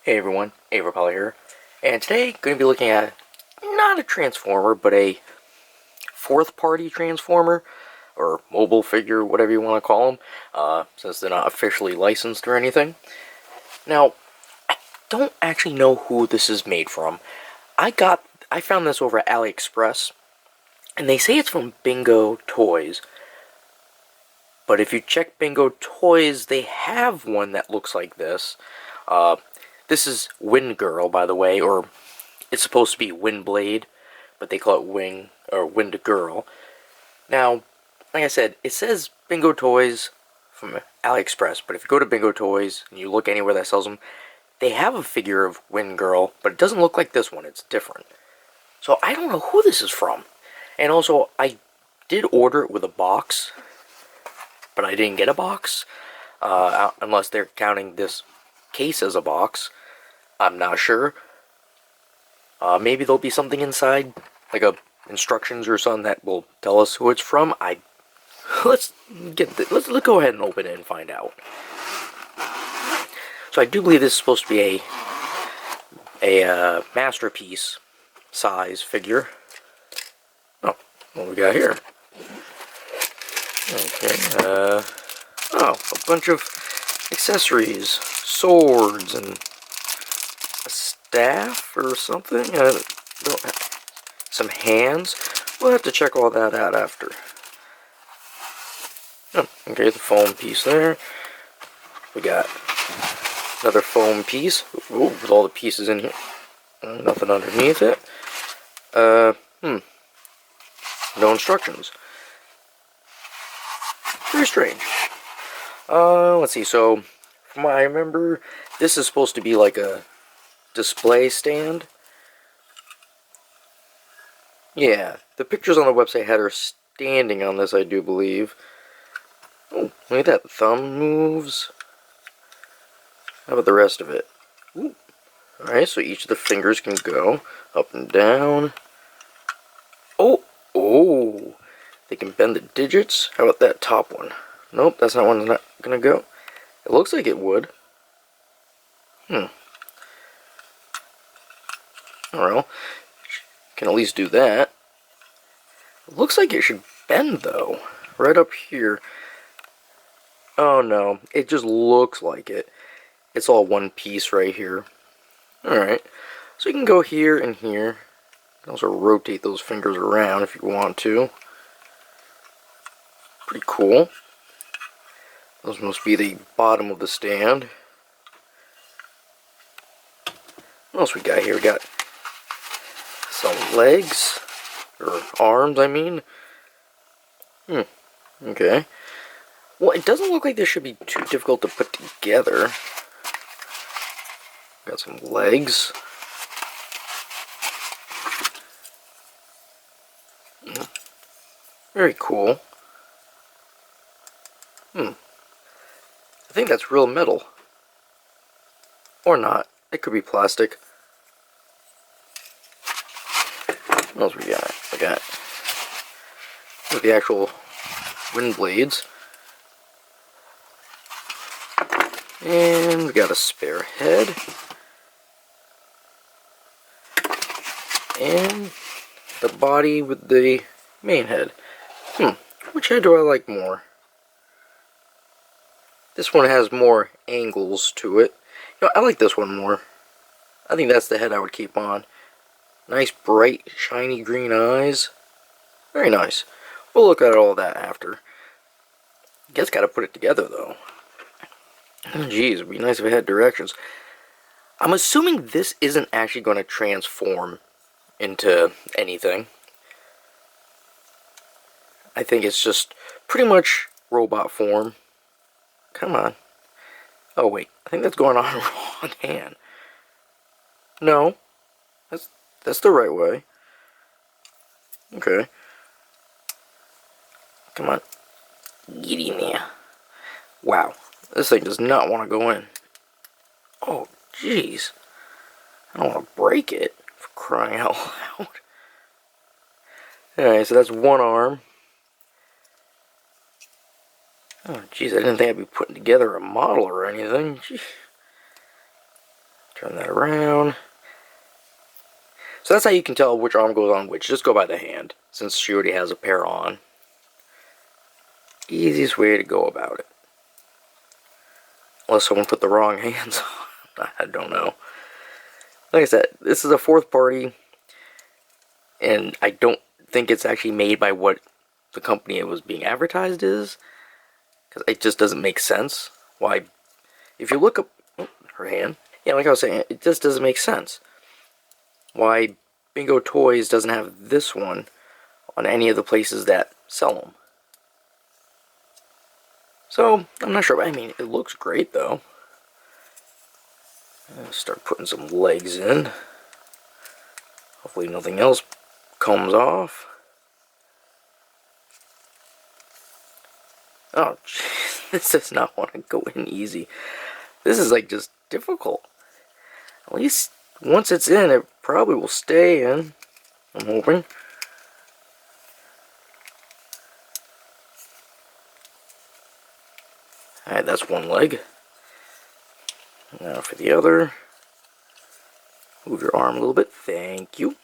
Hey everyone, April here, and today going to be looking at not a transformer, but a fourth-party transformer, or mobile figure, whatever you want to call them, since they're not officially licensed or anything. Now, I don't actually know who this is made from. I found this over at AliExpress, and they say it's from Bingo Toys. But if you check Bingo Toys, they have one that looks like this. This is Windgirl, by the way, or it's supposed to be Windblade, but they call it Windgirl. Now, like I said, it says Bingo Toys from AliExpress, but if you go to Bingo Toys and you look anywhere that sells them, they have a figure of Windgirl, but it doesn't look like this one. It's different. So I don't know who this is from. And also, I did order it with a box, but I didn't get a box, unless they're counting this case as a box. I'm not sure. Maybe there'll be something inside, like instructions or something that will tell us who it's from. Let's go ahead and open it and find out. So I do believe this is supposed to be a masterpiece size figure. Oh, what we got here? Okay. Oh, a bunch of accessories, swords, and a staff or something. Some hands. We'll have to check all that out after. Oh, okay, the foam piece there. We got another foam piece. Ooh, with all the pieces in here. Nothing underneath it. No instructions. Very strange. Let's see, so, from what I remember, this is supposed to be like a display stand. Yeah, the pictures on the website had her standing on this, I do believe. Oh, look at that, thumb moves. How about the rest of it? Ooh. Alright, so each of the fingers can go up and down. Oh, they can bend the digits. How about that top one? Nope, that's not one that's not gonna go. It looks like it would. Well, can at least do that. It looks like it should bend though. Right up here. Oh no, it just looks like it. It's all one piece right here. Alright, so you can go here and here. You can also rotate those fingers around if you want to. Pretty cool. Those must be the bottom of the stand. What else we got here? We got some legs. Or arms, I mean. Okay. Well, it doesn't look like this should be too difficult to put together. Got some legs. Very cool. I think that's real metal. Or not. It could be plastic. What else we got? We got the actual wind blades. And we got a spare head. And the body with the main head. Which head do I like more? This one has more angles to it. You know, I like this one more. I think that's the head I would keep on. Nice, bright, shiny green eyes. Very nice. We'll look at all that after. Guess gotta put it together, though. Geez, it'd be nice if it had directions. I'm assuming this isn't actually going to transform into anything. I think it's just pretty much robot form. Come on. Oh, wait. I think that's going on the wrong hand. No. That's the right way. Okay. Come on. Get in there. Wow. This thing does not want to go in. Oh, jeez. I don't want to break it, for crying out loud. Alright, so that's one arm. Oh, jeez, I didn't think I'd be putting together a model or anything. Jeez. Turn that around. So that's how you can tell which arm goes on which. Just go by the hand, since she already has a pair on. Easiest way to go about it. Unless someone put the wrong hands on. I don't know. Like I said, this is a fourth party, and I don't think it's actually made by what the company it was being advertised is, because it just doesn't make sense. Why? If you look up her hand, yeah, like I was saying, it just doesn't make sense. Why Bingo Toys doesn't have this one on any of the places that sell them. So, I'm not sure. I mean, it looks great, though. I'll start putting some legs in. Hopefully nothing else comes off. Oh, geez, this does not want to go in easy. This is like just difficult. At least once it's in, it probably will stay in. I'm hoping. Alright, that's one leg. Now for the other. Move your arm a little bit. Thank you.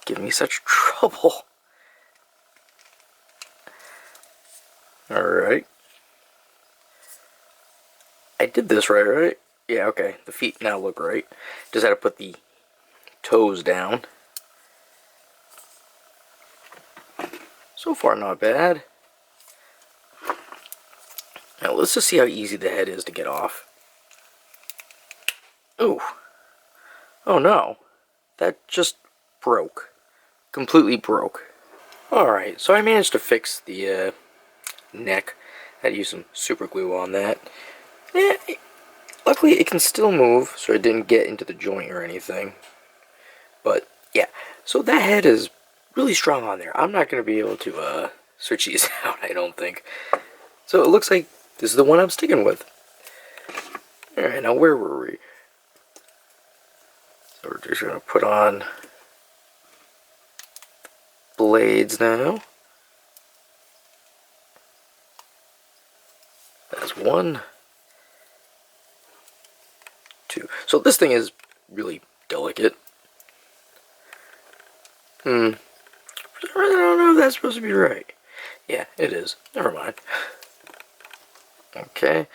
Give me such trouble. Alright. I did this right? Yeah, okay. The feet now look right. Just had to put the toes down. So far, not bad. Now, let's just see how easy the head is to get off. Ooh. Oh no. That just broke. Completely broke. Alright, so I managed to fix the neck. I had to use some super glue on that. Yeah, luckily it can still move, so it didn't get into the joint or anything. But, yeah. So that head is really strong on there. I'm not going to be able to switch these out, I don't think. So it looks like this is the one I'm sticking with. Alright, now where were we? So we're just going to put on blades now. That's 1, 2. So this thing is really delicate. I don't know if that's supposed to be right. Yeah, it is. Never mind. Okay.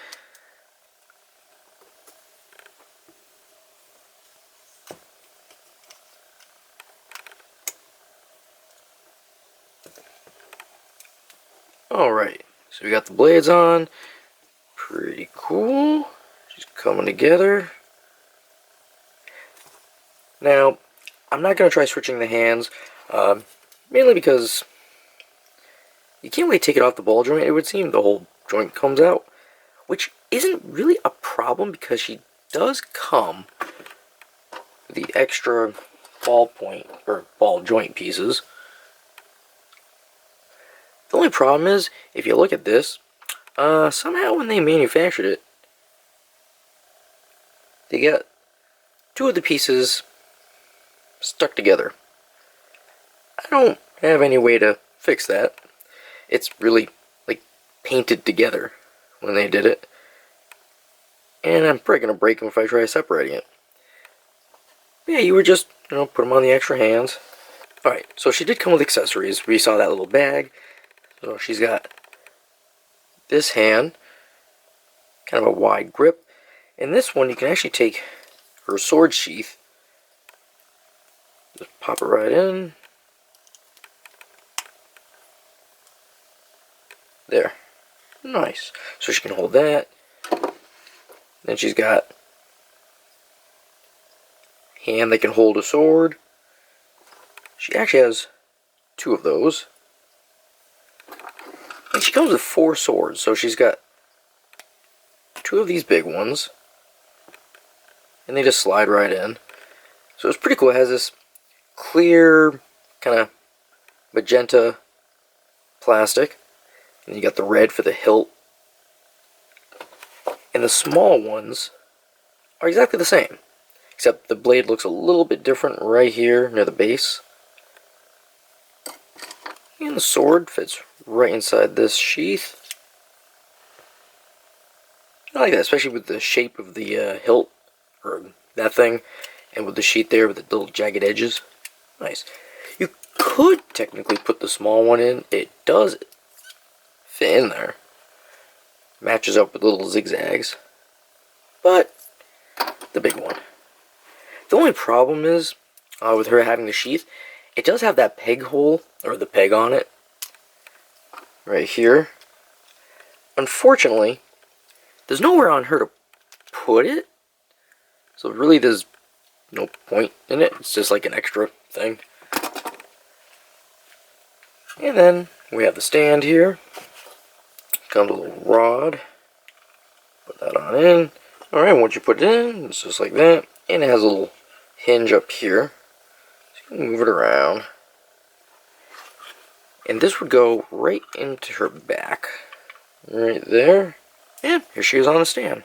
Alright, so we got the blades on. Pretty cool. Just coming together. Now, I'm not going to try switching the hands, mainly because you can't really take it off the ball joint. It would seem the whole joint comes out, which isn't really a problem because she does come with the extra ball point, or ball joint pieces. The only problem is, if you look at this, somehow when they manufactured it, they got 2 of the pieces stuck together. I don't have any way to fix that. It's really, like, painted together when they did it. And I'm probably going to break them if I try separating it. But yeah, you would just, put them on the extra hands. Alright, so she did come with accessories. We saw that little bag. So she's got this hand, kind of a wide grip. And this one, you can actually take her sword sheath, just pop it right in. There. Nice. So she can hold that. Then she's got a hand that can hold a sword. She actually has 2 of those. And she comes with 4 swords, so she's got 2 of these big ones. And they just slide right in. So it's pretty cool. It has this clear, kind of magenta plastic. And you got the red for the hilt. And the small ones are exactly the same. Except the blade looks a little bit different right here near the base. And the sword fits right inside this sheath. I like that, especially with the shape of the hilt, or that thing, and with the sheath there with the little jagged edges. Nice. You could technically put the small one in. It does fit in there. Matches up with little zigzags. But the big one. The only problem is, with her having the sheath, it does have that peg hole, or the peg on it, right here. Unfortunately, there's nowhere on her to put it, so really there's no point in it. It's just like an extra thing. And then we have the stand here. Comes a little rod. Put that on in. Alright, once you put it in, it's just like that. And it has a little hinge up here. So you can move it around. And this would go right into her back. Right there. And here she is on the stand.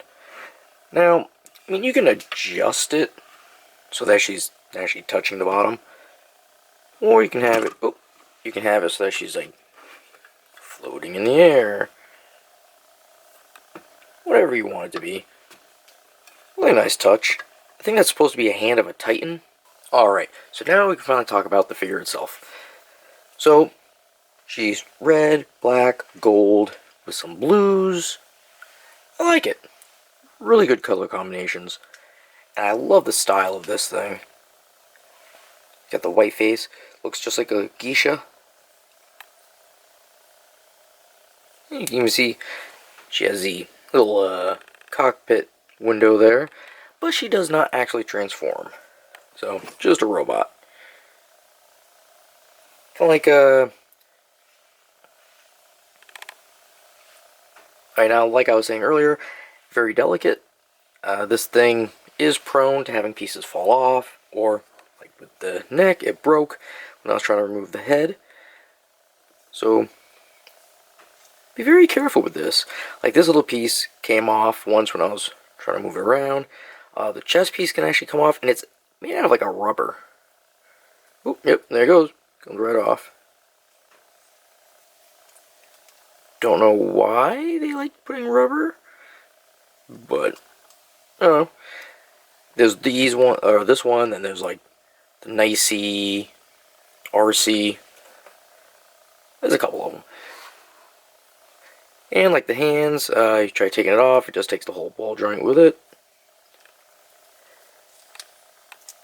Now, I mean, you can adjust it so that she's actually touching the bottom. Or you can have it, you can have it so that she's like floating in the air. Whatever you want it to be. Really nice touch. I think that's supposed to be a hand of a Titan. Alright, so now we can finally talk about the figure itself. So, she's red, black, gold, with some blues. I like it. Really good color combinations. And I love the style of this thing. Got the white face. Looks just like a geisha. And you can even see she has the little cockpit window there. But she does not actually transform. So, just a robot. Kind of like Alright, now, like I was saying earlier, very delicate. This thing is prone to having pieces fall off, or, like with the neck, it broke when I was trying to remove the head. So, be very careful with this. Like, this little piece came off once when I was trying to move it around. The chest piece can actually come off, and it's made out of like a rubber. Oop, yep, there it goes. Comes right off. Don't know why they like putting rubber, but I don't know. There's these one, or this one, and there's like the Nicey, RC. There's a couple of them. And like the hands, you try taking it off, it just takes the whole ball joint with it.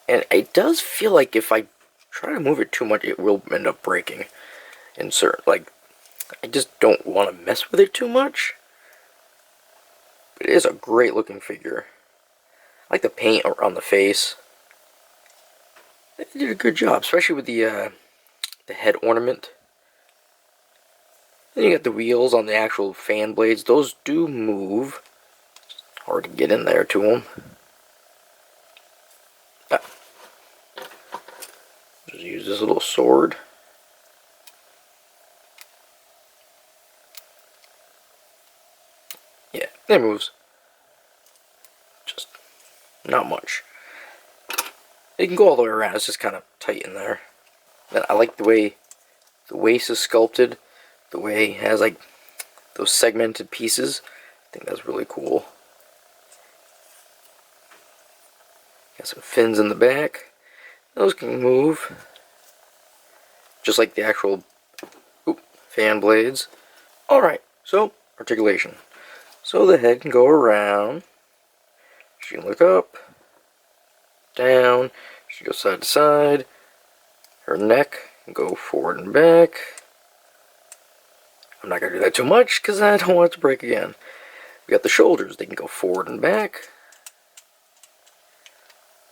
And it does feel like if I try to move it too much, it will end up breaking. Like, I just don't want to mess with it too much. But it is a great looking figure. I like the paint around the face. They did a good job, especially with the head ornament. Then you got the wheels on the actual fan blades. Those do move. It's hard to get in there to them. Just use this little sword. Yeah, it moves. Just not much. It can go all the way around. It's just kind of tight in there. And I like the way the waist is sculpted. The way it has like those segmented pieces. I think that's really cool. Got some fins in the back. Those can move. Just like the actual fan blades. Alright, so articulation. So the head can go around. She can look up, down. She goes side to side. Her neck can go forward and back. I'm not going to do that too much because I don't want it to break again. We got the shoulders. They can go forward and back.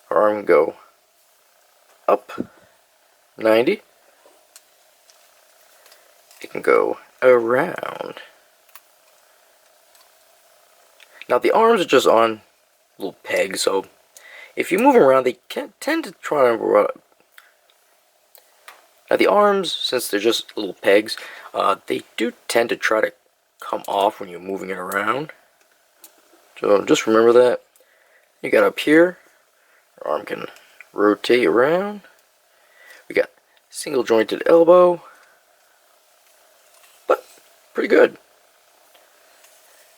Her arm can go up 90. It can go around. Now the arms are just on little pegs, so if you move them around, they can tend to try to run. Now the arms, since they're just little pegs, they do tend to try to come off when you're moving it around. So just remember that. You got up here, your arm can rotate around. We got single jointed elbow. But pretty good.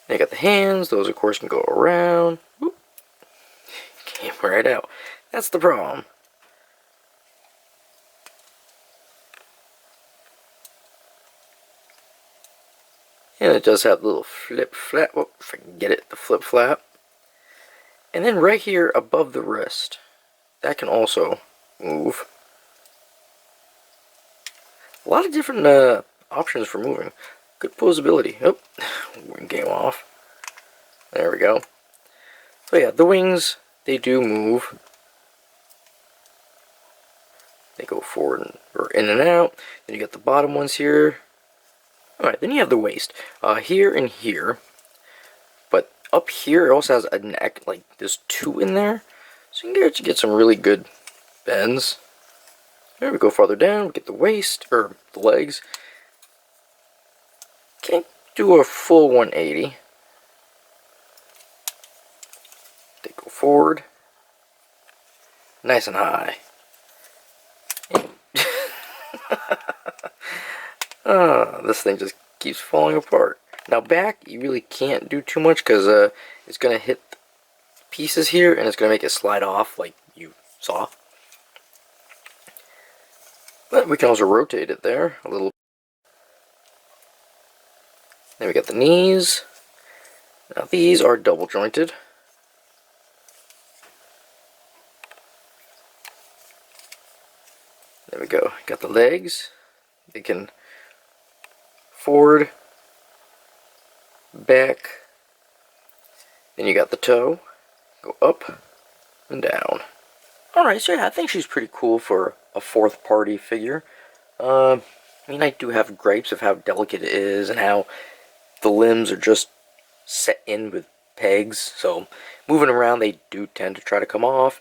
Then you got the hands. Those, of course, can go around. Whoop. Came right out. That's the problem. And it does have a little flip flap. Oh, if I can get it, the flip flap. And then right here above the wrist, that can also move. A lot of different options for moving. Good poseability. Oh, wing came off. There we go. So yeah, the wings, they do move. They go forward or in and out. Then you got the bottom ones here. Alright, then you have the waist. Here and here. But up here, it also has a neck, like there's two in there. So you can get some really good bends. There we go farther down, we get the waist, or the legs. Can't do a full 180. They go forward. Nice and high. This thing just keeps falling apart. Now back, you really can't do too much because it's going to hit pieces here and it's going to make it slide off like you saw. But we can also rotate it there a little. Then we got the knees. Now these are double jointed. There we go. Got the legs. They can forward, back. Then you got the toe. Go up and down. Alright, so yeah, I think she's pretty cool for a fourth party figure. I mean, I do have gripes of how delicate it is and how the limbs are just set in with pegs. So moving around, they do tend to try to come off.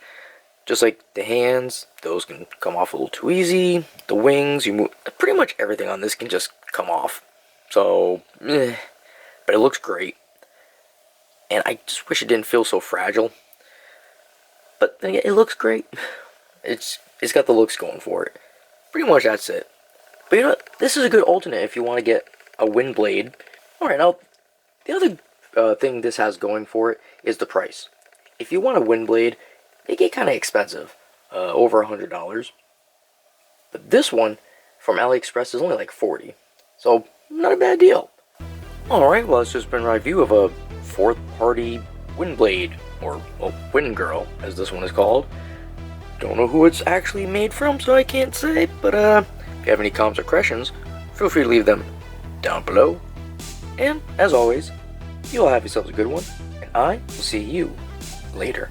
Just like the hands, those can come off a little too easy. The wings, you move, pretty much everything on this can just come off. So, but it looks great. And I just wish it didn't feel so fragile. But then again, it looks great. It's got the looks going for it. Pretty much that's it. But you know what? This is a good alternate if you want to get a Windblade. Alright, now, the other thing this has going for it is the price. If you want a Windblade, they get kind of expensive. Over $100. But this one from AliExpress is only like $40. So, not a bad deal. Alright, well, it's just been a review of a fourth party Windblade, or well, Windgirl, as this one is called. Don't know who it's actually made from, so I can't say, but if you have any comments or questions, feel free to leave them down below. And, as always, you all have yourselves a good one, and I will see you later.